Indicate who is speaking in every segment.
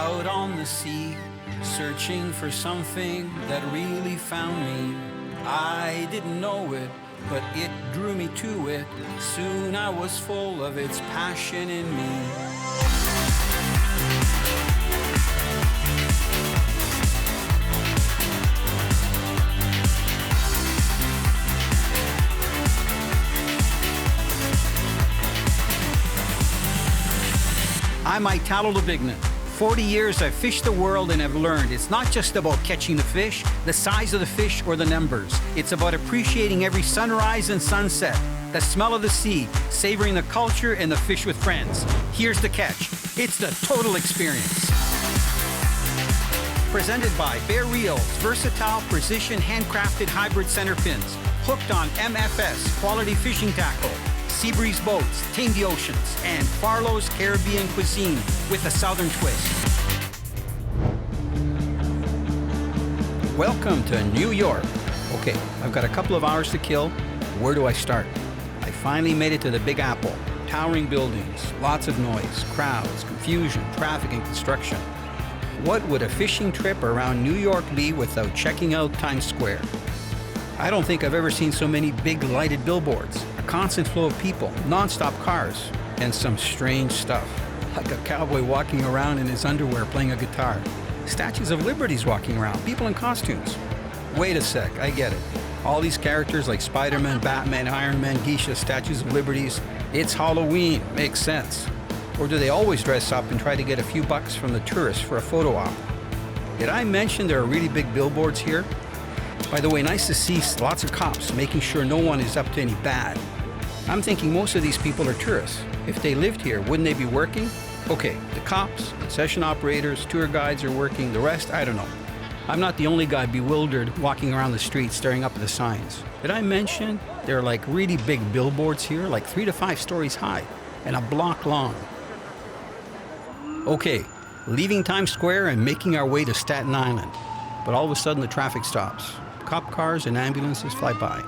Speaker 1: out on the sea, searching for something that really found me. I didn't know it, but it drew me to it. Soon I was full of its passion in me. I'm Italo Labignan. 40 years I've fished the world and have learned it's not just about catching the fish, the size of the fish, or the numbers. It's about appreciating every sunrise and sunset, the smell of the sea, savoring the culture and the fish with friends. Here's the catch. It's the total experience. Presented by Bear Reels, versatile, precision, handcrafted hybrid center pins. Hooked on MFS, quality fishing tackle. Seabreeze boats, tame the oceans, and Farlow's Caribbean cuisine with a southern twist. Welcome to New York. Okay, I've got a couple of hours to kill. Where do I start? I finally made it to the Big Apple. Towering buildings, lots of noise, crowds, confusion, traffic, and construction. What would a fishing trip around New York be without checking out Times Square? I don't think I've ever seen so many big lighted billboards, a constant flow of people, non-stop cars, and some strange stuff, like a cowboy walking around in his underwear playing a guitar. Statues of Liberty's walking around, people in costumes. Wait a sec, I get it. All these characters like Spider-Man, Batman, Iron Man, Geisha, Statues of Liberties, it's Halloween, makes sense. Or do they always dress up and try to get a few bucks from the tourists for a photo op? Did I mention there are really big billboards here? By the way, nice to see lots of cops making sure no one is up to any bad. I'm thinking most of these people are tourists. If they lived here, wouldn't they be working? Okay, the cops, concession operators, tour guides are working. The rest, I don't know. I'm not the only guy bewildered walking around the street staring up at the signs. Did I mention there are like really big billboards here, like 3 to 5 stories high and a block long? Okay, leaving Times Square and making our way to Staten Island. But all of a sudden the traffic stops. Cop cars and ambulances fly by.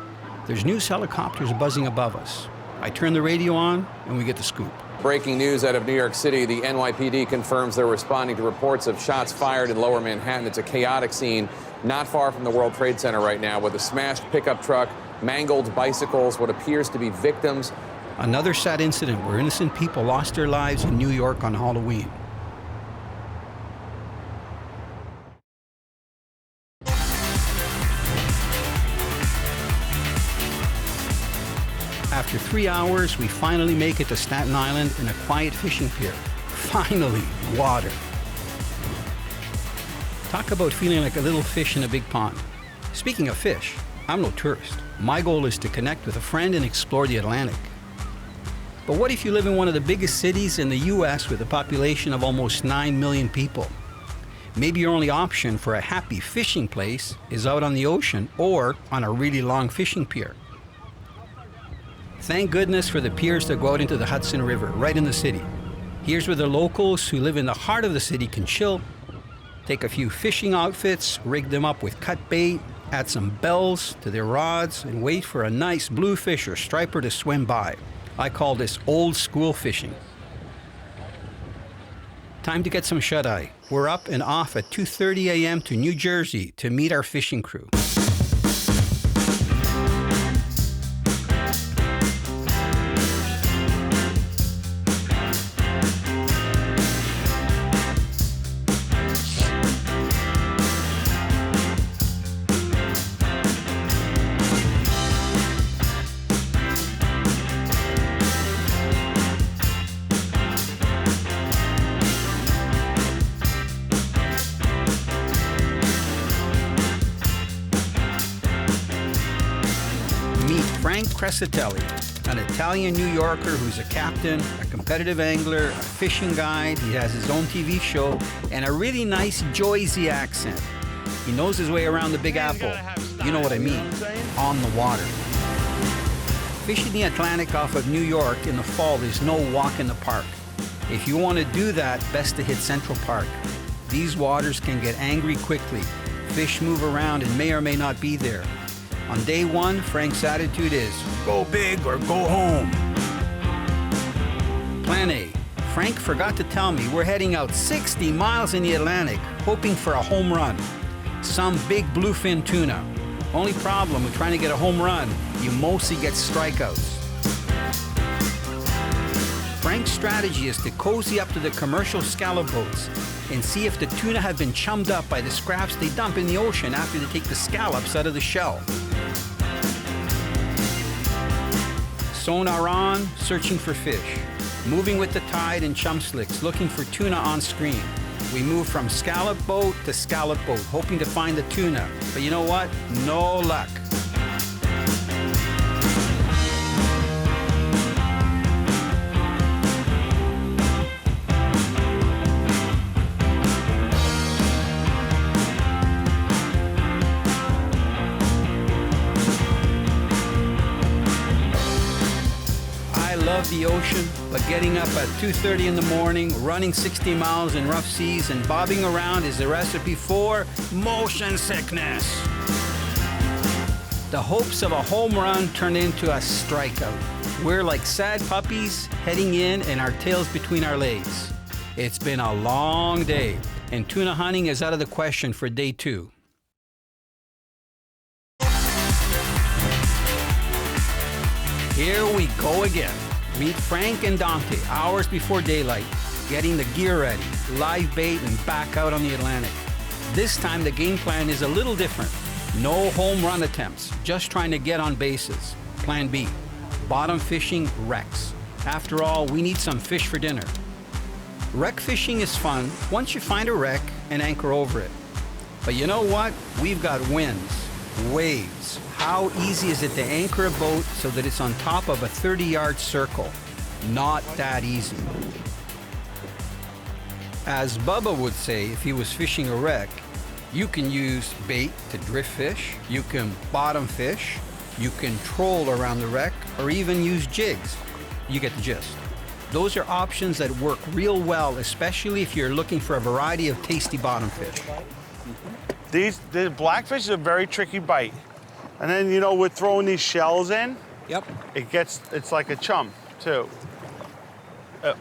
Speaker 1: There's news helicopters buzzing above us. I turn the radio on and we get the scoop.
Speaker 2: Breaking news out of New York City. The NYPD confirms they're responding to reports of shots fired in Lower Manhattan. It's a chaotic scene not far from the World Trade Center right now with a smashed pickup truck, mangled bicycles, what appears to be victims.
Speaker 1: Another sad incident where innocent people lost their lives in New York on Halloween. After 3 hours, we finally make it to Staten Island in a quiet fishing pier. Finally, water. Talk about feeling like a little fish in a big pond. Speaking of fish, I'm no tourist. My goal is to connect with a friend and explore the Atlantic. But what if you live in one of the biggest cities in the US with a population of almost 9 million people? Maybe your only option for a happy fishing place is out on the ocean or on a really long fishing pier. Thank goodness for the piers that go out into the Hudson River, right in the city. Here's where the locals who live in the heart of the city can chill, take a few fishing outfits, rig them up with cut bait, add some bells to their rods, and wait for a nice bluefish or striper to swim by. I call this old school fishing. Time to get some shut-eye. We're up and off at 2:30 a.m. to New Jersey to meet our fishing crew. An Italian New Yorker who's a captain, a competitive angler, a fishing guide. He has his own TV show, and a really nice Jersey accent. He knows his way around the Big Apple. You know what I mean, on the water. Fishing the Atlantic off of New York in the fall is no walk in the park. If you want to do that, best to hit Central Park. These waters can get angry quickly. Fish move around and may or may not be there. On day one, Frank's attitude is, go big or go home. Plan A, Frank forgot to tell me we're heading out 60 miles in the Atlantic, hoping for a home run. Some big bluefin tuna. Only problem with trying to get a home run, you mostly get strikeouts. Frank's strategy is to cozy up to the commercial scallop boats and see if the tuna have been chummed up by the scraps they dump in the ocean after they take the scallops out of the shell. Sonar on, searching for fish. Moving with the tide and chum slicks, looking for tuna on screen. We move from scallop boat to scallop boat, hoping to find the tuna. But you know what? No luck. Love the ocean, but getting up at 2:30 in the morning, running 60 miles in rough seas and bobbing around is the recipe for motion sickness. The hopes of a home run turn into a strikeout. We're like sad puppies heading in and our tails between our legs. It's been a long day, and tuna hunting is out of the question for day 2. Here we go again. Meet Frank and Dante hours before daylight, getting the gear ready, live bait, and back out on the Atlantic. This time the game plan is a little different. No home run attempts, just trying to get on bases. Plan B, bottom fishing wrecks. After all, we need some fish for dinner. Wreck fishing is fun once you find a wreck and anchor over it. But you know what? We've got winds, waves. How easy is it to anchor a boat so that it's on top of a 30-yard circle? Not that easy. As Bubba would say if he was fishing a wreck, you can use bait to drift fish, you can bottom fish, you can troll around the wreck, or even use jigs. You get the gist. Those are options that work real well, especially if you're looking for a variety of tasty bottom fish.
Speaker 3: The blackfish is a very tricky bite. And then, you know, we're throwing these shells in.
Speaker 1: Yep.
Speaker 3: It's like a chum, too.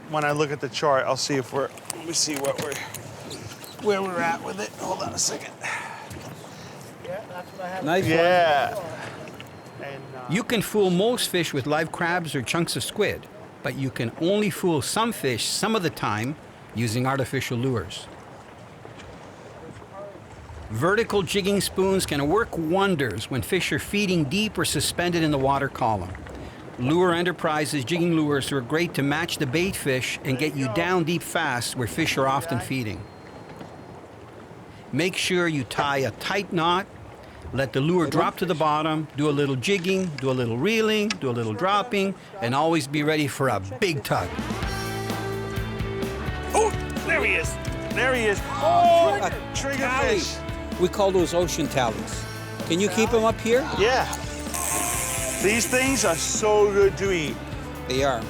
Speaker 3: When I look at the chart, I'll see if let me see where we're at with it. Hold on a second.
Speaker 4: Yeah, that's what I have.
Speaker 1: Nice.
Speaker 3: Yeah. And,
Speaker 1: You can fool most fish with live crabs or chunks of squid, but you can only fool some fish some of the time using artificial lures. Vertical jigging spoons can work wonders when fish are feeding deep or suspended in the water column. Lure Enterprises jigging lures are great to match the bait fish and get you down deep fast where fish are often feeding. Make sure you tie a tight knot, let the lure drop to the bottom, do a little jigging, do a little reeling, do a little dropping, and always be ready for a big tug.
Speaker 3: oh, there he is. There he is. Oh, triggerfish.
Speaker 1: We call those ocean tallies. Can you keep them up here?
Speaker 3: Yeah. These things are so good to eat.
Speaker 1: They are.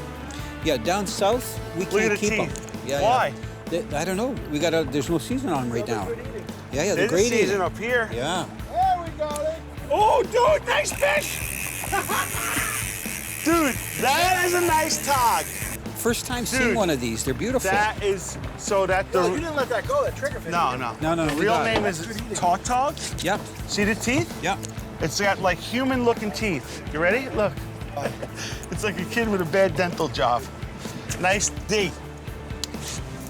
Speaker 1: Yeah, down south, we
Speaker 3: Look at
Speaker 1: can't
Speaker 3: the
Speaker 1: keep them.
Speaker 3: teeth.
Speaker 1: Yeah,
Speaker 3: Why?
Speaker 1: yeah. I don't know. There's no season on them right now. Yeah, yeah, they're
Speaker 3: There's a
Speaker 1: great
Speaker 3: season
Speaker 1: eating.
Speaker 3: up here.
Speaker 1: Yeah.
Speaker 4: There we got it.
Speaker 3: Oh, dude, nice fish. Dude, that is a nice tog.
Speaker 1: First time seeing
Speaker 3: Dude,
Speaker 1: one of these. They're beautiful.
Speaker 3: That is, so that the...
Speaker 4: No, you didn't let that go, that triggerfish.
Speaker 3: No. The
Speaker 1: we
Speaker 3: real
Speaker 1: got it.
Speaker 3: name is tautog.
Speaker 1: Yep,
Speaker 3: See the teeth?
Speaker 1: yep.
Speaker 3: It's got like human-looking teeth. You ready? Look. It's like a kid with a bad dental job. Nice D.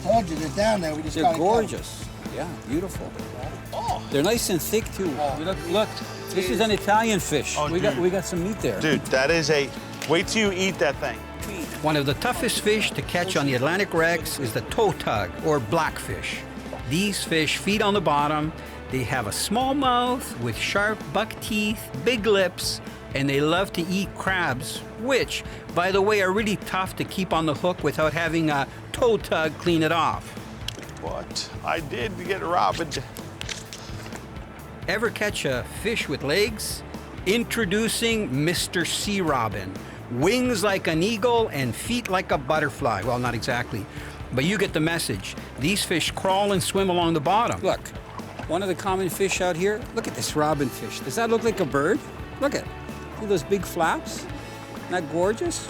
Speaker 4: Told you, they're down there. We just
Speaker 1: They're
Speaker 4: gotta
Speaker 1: gorgeous. Yeah, beautiful.
Speaker 3: Oh.
Speaker 1: They're nice and thick too. Look, this is an Italian fish.
Speaker 3: Oh,
Speaker 1: we
Speaker 3: dude.
Speaker 1: got some meat there.
Speaker 3: Dude, that is a... Wait till you eat that thing.
Speaker 1: One of the toughest fish to catch on the Atlantic wrecks is the toe tug, or blackfish. These fish feed on the bottom. They have a small mouth with sharp buck teeth, big lips, and they love to eat crabs, which, by the way, are really tough to keep on the hook without having a toe tug clean it off.
Speaker 3: What? I did get robbed.
Speaker 1: Ever catch a fish with legs? Introducing Mr. Sea Robin. Wings like an eagle and feet like a butterfly. Well, not exactly, but you get the message. These fish crawl and swim along the bottom. Look, one of the common fish out here. Look at this robin fish. Does that look like a bird? Look at, see those big flaps? Isn't that gorgeous?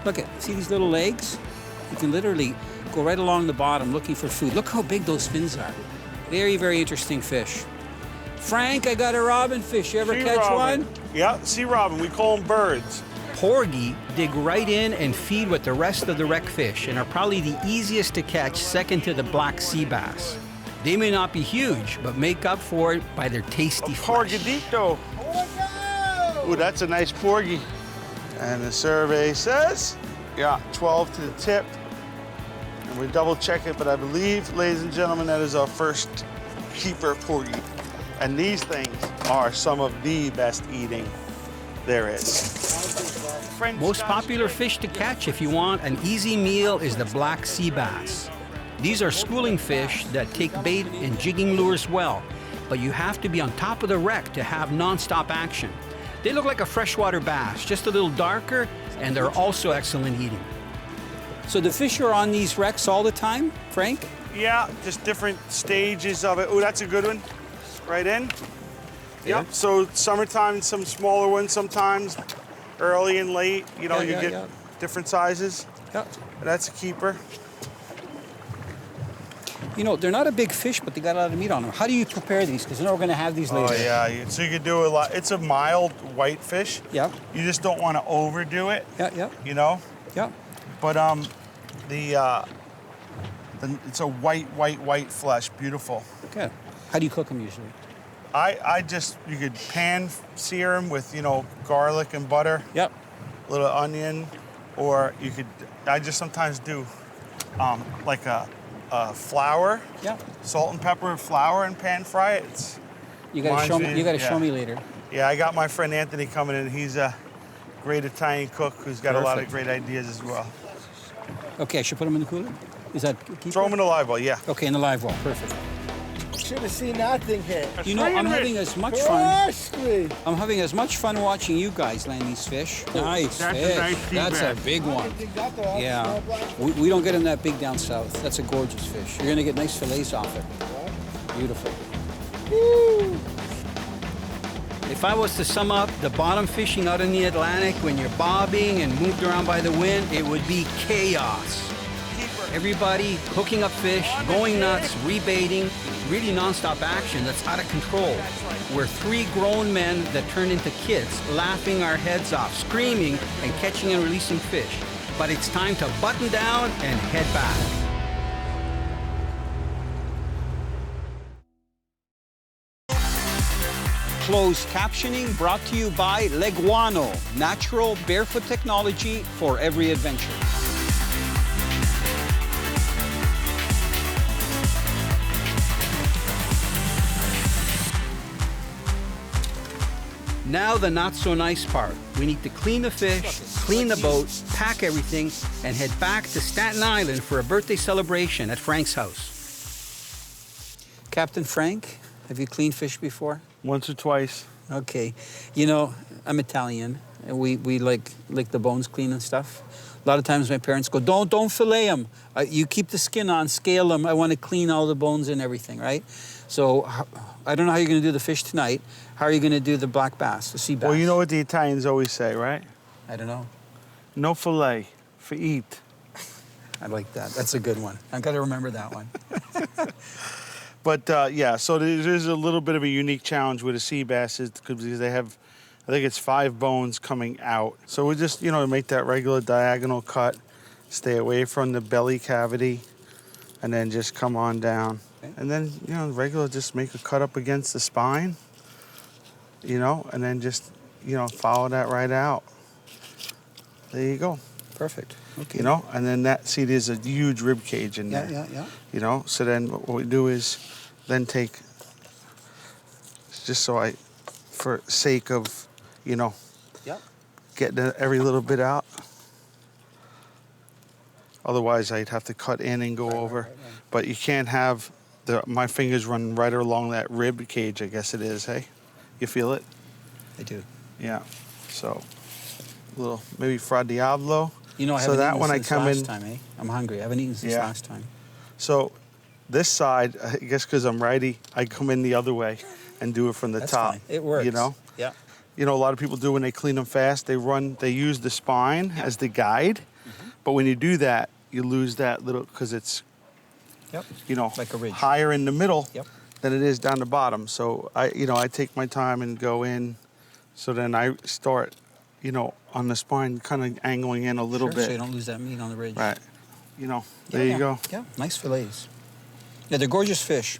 Speaker 1: Look at, see these little legs? You can literally go right along the bottom looking for food. Look how big those fins are. Very, very interesting fish. Frank, I got a robin fish. You ever
Speaker 3: Sea
Speaker 1: catch
Speaker 3: robin.
Speaker 1: one?
Speaker 3: Yeah, sea robin. We call them birds.
Speaker 1: Porgy dig right in and feed with the rest of the wreck fish and are probably the easiest to catch, second to the black sea bass. They may not be huge, but make up for it by their tasty flesh.
Speaker 3: Porgidito. Ooh, that's a nice porgy. And the survey says, yeah, 12 to the tip. And we double check it, but I believe, ladies and gentlemen, that is our first keeper porgy. And these things are some of the best eating there is.
Speaker 1: Most popular fish to catch if you want an easy meal is the black sea bass. These are schooling fish that take bait and jigging lures well, but you have to be on top of the wreck to have non-stop action. They look like a freshwater bass, just a little darker, and they're also excellent eating. So the fish are on these wrecks all the time, Frank?
Speaker 3: Yeah, just different stages of it. Oh, that's a good one. Right in. Yep. So summertime, some smaller ones sometimes, early and late. You know, you get different sizes.
Speaker 1: Yep.
Speaker 3: That's a keeper.
Speaker 1: You know, they're not a big fish, but they got a lot of meat on them. How do you prepare these? Because we're going to have these later.
Speaker 3: Oh, yeah. So you could do a lot. It's a mild white fish.
Speaker 1: Yep.
Speaker 3: You just don't want to overdo it.
Speaker 1: Yeah.
Speaker 3: You know?
Speaker 1: Yeah.
Speaker 3: But it's a white flesh. Beautiful.
Speaker 1: Okay. How do you cook them usually?
Speaker 3: You could pan sear them with, you know, garlic and butter.
Speaker 1: Yep.
Speaker 3: A little onion. Or I just sometimes do like a flour.
Speaker 1: Yeah.
Speaker 3: Salt and pepper flour and pan fry it.
Speaker 1: You got to show me. You got to show me later.
Speaker 3: Yeah, I got my friend Anthony coming in. He's a great Italian cook who's got a lot of great ideas as well.
Speaker 1: Okay, I should put them in the cooler. Is that keeper?
Speaker 3: Throw them in the live well, yeah.
Speaker 1: Okay, in the live well. Perfect.
Speaker 4: Should have seen that thing hit.
Speaker 1: You know, I'm having as much fun. I'm having as much fun watching you guys land these fish. Nice
Speaker 3: That's
Speaker 1: fish.
Speaker 3: a nice sea
Speaker 1: That's
Speaker 3: bass.
Speaker 1: a big one. Yeah. We don't get them that big down south. That's a gorgeous fish. You're gonna get nice fillets off it. Beautiful. Woo. If I was to sum up the bottom fishing out in the Atlantic when you're bobbing and moved around by the wind, it would be chaos. Everybody hooking up fish, going nuts, rebaiting, really nonstop action that's out of control. We're three grown men that turn into kids, laughing our heads off, screaming and catching and releasing fish. But it's time to button down and head back. Closed captioning brought to you by Leguano, natural barefoot technology for every adventure. Now the not so nice part. We need to clean the fish, clean the boat, pack everything, and head back to Staten Island for a birthday celebration at Frank's house. Captain Frank, have you cleaned fish before?
Speaker 3: Once or twice.
Speaker 1: Okay. You know, I'm Italian, and we like the bones clean and stuff. A lot of times my parents go, don't fillet them. You keep the skin on, scale them. I want to clean all the bones and everything, right? So I don't know how you're going to do the fish tonight. How are you going to do the black bass, the sea bass?
Speaker 3: Well, you know what the Italians always say, right?
Speaker 1: I don't know.
Speaker 3: No fillet, for eat.
Speaker 1: I like that. That's a good one. I've got to remember that one.
Speaker 3: But yeah, so there's a little bit of a unique challenge with the sea basses because they have, I think it's 5 bones coming out. So we just, you know, make that regular diagonal cut, stay away from the belly cavity, and then just come on down. Okay. And then, you know, regular, just make a cut up against the spine, you know, and then just, you know, follow that right out. There you go.
Speaker 1: Perfect. Okay.
Speaker 3: You know, and then that, see, there's a huge rib cage in there.
Speaker 1: Yeah.
Speaker 3: You know, so then what we do is then take, just so for sake of, you know, getting every little bit out. Otherwise, I'd have to cut in and go over. Right. But you can't have my fingers run right along that rib cage, I guess it is, hey? You feel it?
Speaker 1: I do.
Speaker 3: Yeah. So, a little, maybe Fra Diablo.
Speaker 1: You know, I haven't eaten since last time, eh? I'm hungry. I haven't eaten since last time.
Speaker 3: So, this side, I guess because I'm righty, I come in the other way and do it from the top.
Speaker 1: Fine. It works.
Speaker 3: You know?
Speaker 1: Yeah.
Speaker 3: You know, a lot of people do when they clean them fast, they use the spine as the guide. Mm-hmm. But when you do that, you lose that little, because it's,
Speaker 1: Yep.
Speaker 3: you know,
Speaker 1: Like a ridge.
Speaker 3: higher in the middle
Speaker 1: Yep.
Speaker 3: than it is down the bottom. So I take my time and go in. So then I start, on the spine, kind of angling in a little
Speaker 1: Sure,
Speaker 3: bit.
Speaker 1: so you don't lose that meat on the ridge.
Speaker 3: Right. There you go.
Speaker 1: Yeah, nice fillets. Yeah, they're gorgeous fish.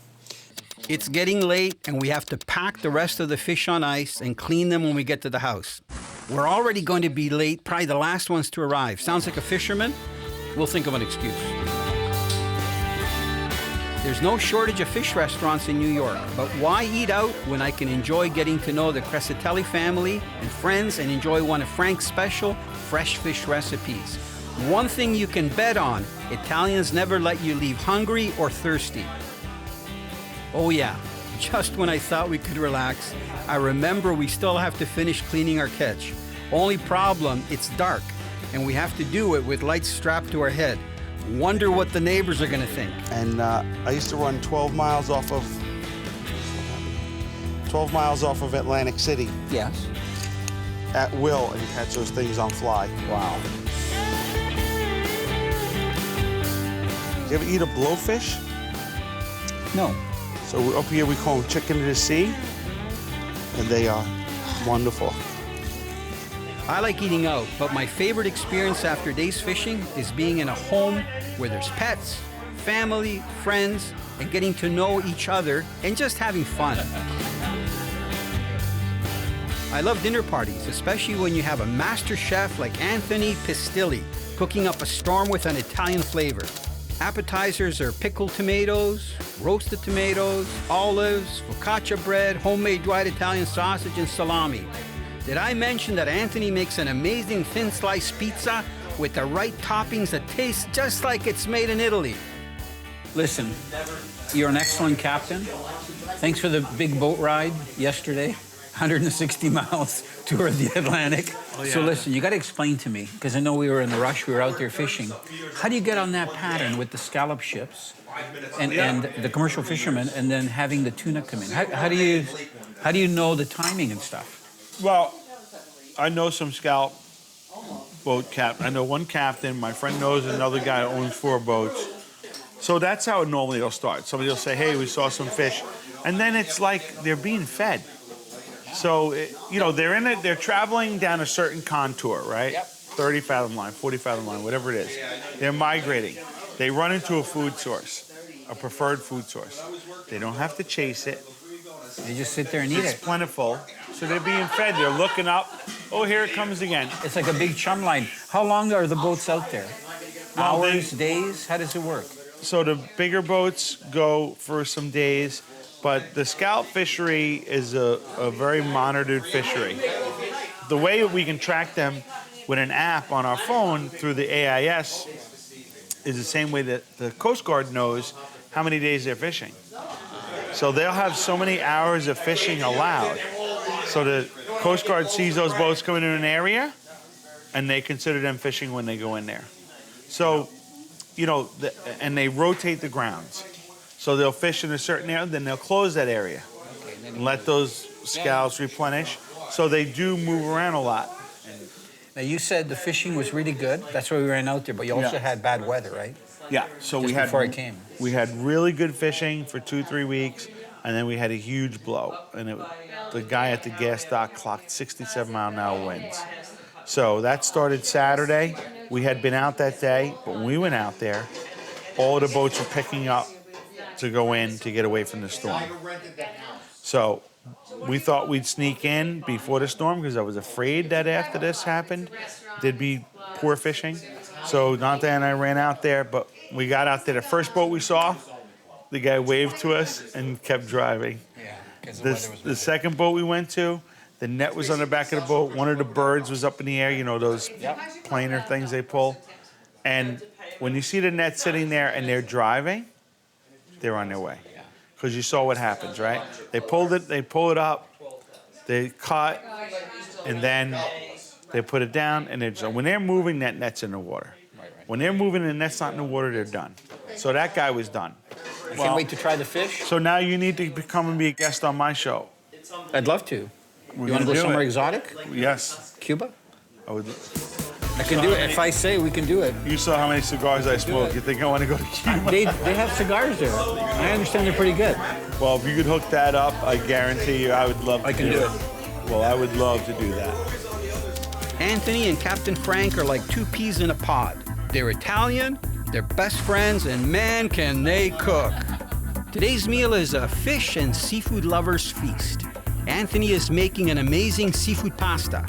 Speaker 1: It's getting late, and we have to pack the rest of the fish on ice and clean them when we get to the house. We're already going to be late, probably the last ones to arrive. Sounds like a fisherman? We'll think of an excuse. There's no shortage of fish restaurants in New York, but why eat out when I can enjoy getting to know the Crescitelli family and friends and enjoy one of Frank's special fresh fish recipes? One thing you can bet on, Italians never let you leave hungry or thirsty. Oh yeah, just when I thought we could relax, I remember we still have to finish cleaning our catch. Only problem, it's dark, and we have to do it with lights strapped to our head. Wonder what the neighbors are gonna think.
Speaker 3: And I used to run 12 miles off of Atlantic City
Speaker 1: Yes.
Speaker 3: at will and catch those things on fly.
Speaker 1: Wow.
Speaker 3: You ever eat a blowfish?
Speaker 1: No.
Speaker 3: So up here we call them chicken of the sea, and they are wonderful.
Speaker 1: I like eating out, but my favorite experience after days fishing is being in a home where there's pets, family, friends, and getting to know each other and just having fun. I love dinner parties, especially when you have a master chef like Anthony Pistilli cooking up a storm with an Italian flavor. Appetizers are pickled tomatoes, roasted tomatoes, olives, focaccia bread, homemade dried Italian sausage, and salami. Did I mention that Anthony makes an amazing thin slice pizza with the right toppings that taste just like it's made in Italy? Listen, you're an excellent captain. Thanks for the big boat ride yesterday, 160 miles tour of the Atlantic. Oh, yeah. So listen, you got to explain to me, because I know we were in a rush, we were out there fishing. How do you get on that pattern with the scallop ships and the commercial fishermen, and then having the tuna come in? How do you know the timing and stuff?
Speaker 3: Well, I know some scallop boat captain. I know one captain. My friend knows another guy who owns 4 boats. So that's how normally it'll start. Somebody will say, hey, we saw some fish. And then it's like they're being fed. So, they're traveling down a certain contour, right? Yep. 30 fathom line, 40 fathom line, whatever it is. They're migrating. They run into a food source, a preferred food source. They don't have to chase it.
Speaker 1: They just sit there and eat
Speaker 3: It's
Speaker 1: it.
Speaker 3: plentiful. So they're being fed. They're looking up. Oh, here it comes again.
Speaker 1: It's like a big chum line. How long are the boats out there?
Speaker 3: Well,
Speaker 1: Hours, days? How does it work?
Speaker 3: So the bigger boats go for some days, but the scallop fishery is a very monitored fishery. The way we can track them with an app on our phone through the AIS is the same way that the Coast Guard knows how many days they're fishing. So they'll have so many hours of fishing allowed. So the Coast Guard sees those boats coming in an area, and they consider them fishing when they go in there. So, and they rotate the grounds. So they'll fish in a certain area, then they'll close that area and let those scallops replenish. So they do move around a lot.
Speaker 1: Now, you said the fishing was really good. That's why we ran out there, but you also had bad weather, right?
Speaker 3: Yeah, so
Speaker 1: Just before I came.
Speaker 3: We had really good fishing for 2-3 weeks, and then we had a huge blow. And the guy at the gas dock clocked 67-mile-an-hour winds. So that started Saturday. We had been out that day, but when we went out there, all of the boats were picking up to go in to get away from the storm. So we thought we'd sneak in before the storm because I was afraid that after this happened, there'd be poor fishing. So Dante and I ran out there, but we got out there. The first boat we saw, the guy waved to us and kept driving.
Speaker 1: Yeah, because
Speaker 3: The second boat we went to, the net was on the back of the boat. One of the birds was up in the air, those planer things they pull. And when you see the net sitting there and they're driving, they're on their way. Because you saw what happens, right? They pull it up, they cut, and then they put it down, and when they're moving, that net's in the water. Right. When they're moving and the net's not in the water, they're done. So that guy was done.
Speaker 1: I can't wait to try the fish.
Speaker 3: So now you need to come and be a guest on my show.
Speaker 1: I'd love to. You want to go
Speaker 3: do
Speaker 1: somewhere
Speaker 3: it.
Speaker 1: exotic?
Speaker 3: Yes.
Speaker 1: Cuba?
Speaker 3: I would.
Speaker 1: I can do it. If I say we can do it.
Speaker 3: You saw how many cigars I smoke. You think I want to go to Cuba?
Speaker 1: They have cigars there. I understand they're pretty good.
Speaker 3: Well, if you could hook that up, I guarantee you I would love to
Speaker 1: I can do it.
Speaker 3: Well, I would love to do that.
Speaker 1: Anthony and Captain Frank are like two peas in a pod. They're Italian, they're best friends, and man, can they cook. Today's meal is a fish and seafood lover's feast. Anthony is making an amazing seafood pasta.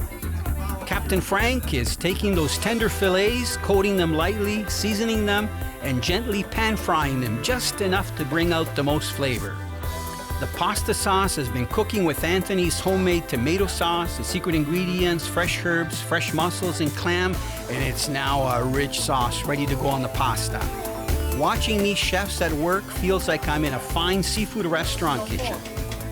Speaker 1: Captain Frank is taking those tender fillets, coating them lightly, seasoning them, and gently pan-frying them just enough to bring out the most flavor. The pasta sauce has been cooking with Anthony's homemade tomato sauce, the secret ingredients, fresh herbs, fresh mussels, and clam, and it's now a rich sauce ready to go on the pasta. Watching these chefs at work feels like I'm in a fine seafood restaurant kitchen.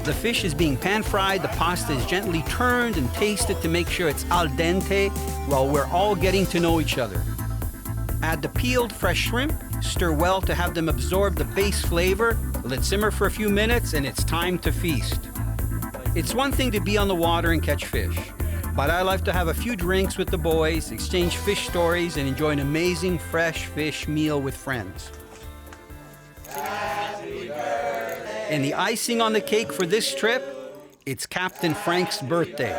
Speaker 1: The fish is being pan-fried, the pasta is gently turned and tasted to make sure it's al dente while we're all getting to know each other. Add the peeled fresh shrimp, stir well to have them absorb the base flavor, let simmer for a few minutes, and it's time to feast. It's one thing to be on the water and catch fish, but I like to have a few drinks with the boys, exchange fish stories, and enjoy an amazing fresh fish meal with friends. And the icing on the cake for this trip, it's Captain Frank's birthday.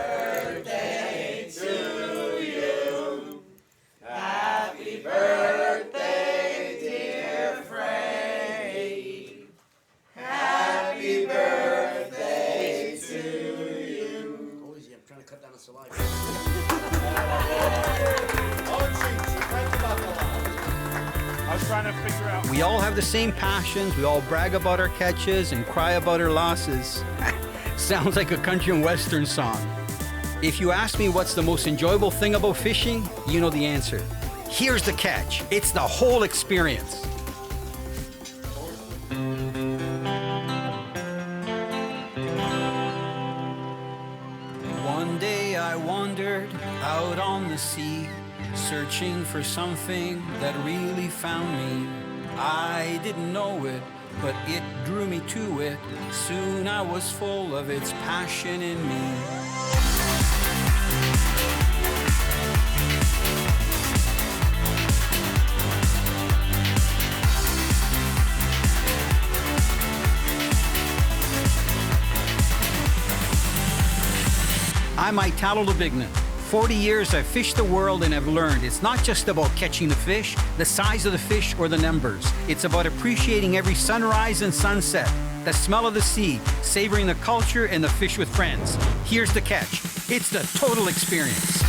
Speaker 1: We all have the same passions, we all brag about our catches and cry about our losses. Sounds like a country and western song. If you ask me what's the most enjoyable thing about fishing, you know the answer. Here's the catch. It's the whole experience. One day I wandered out on the sea, searching for something that really found me. I didn't know it, but it drew me to it. Soon I was full of its passion in me. I'm Italo Labignan. 40 years I've fished the world and have learned it's not just about catching the fish, the size of the fish, or the numbers. It's about appreciating every sunrise and sunset, the smell of the sea, savoring the culture and the fish with friends. Here's the catch. It's the total experience.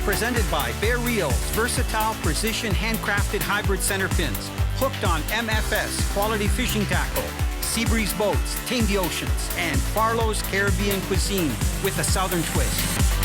Speaker 1: Presented by Bear Reels, versatile, precision, handcrafted hybrid center pins. Hooked on MFS, quality fishing tackle. Seabreeze boats, tame the oceans, and Farlow's Caribbean cuisine with a southern twist.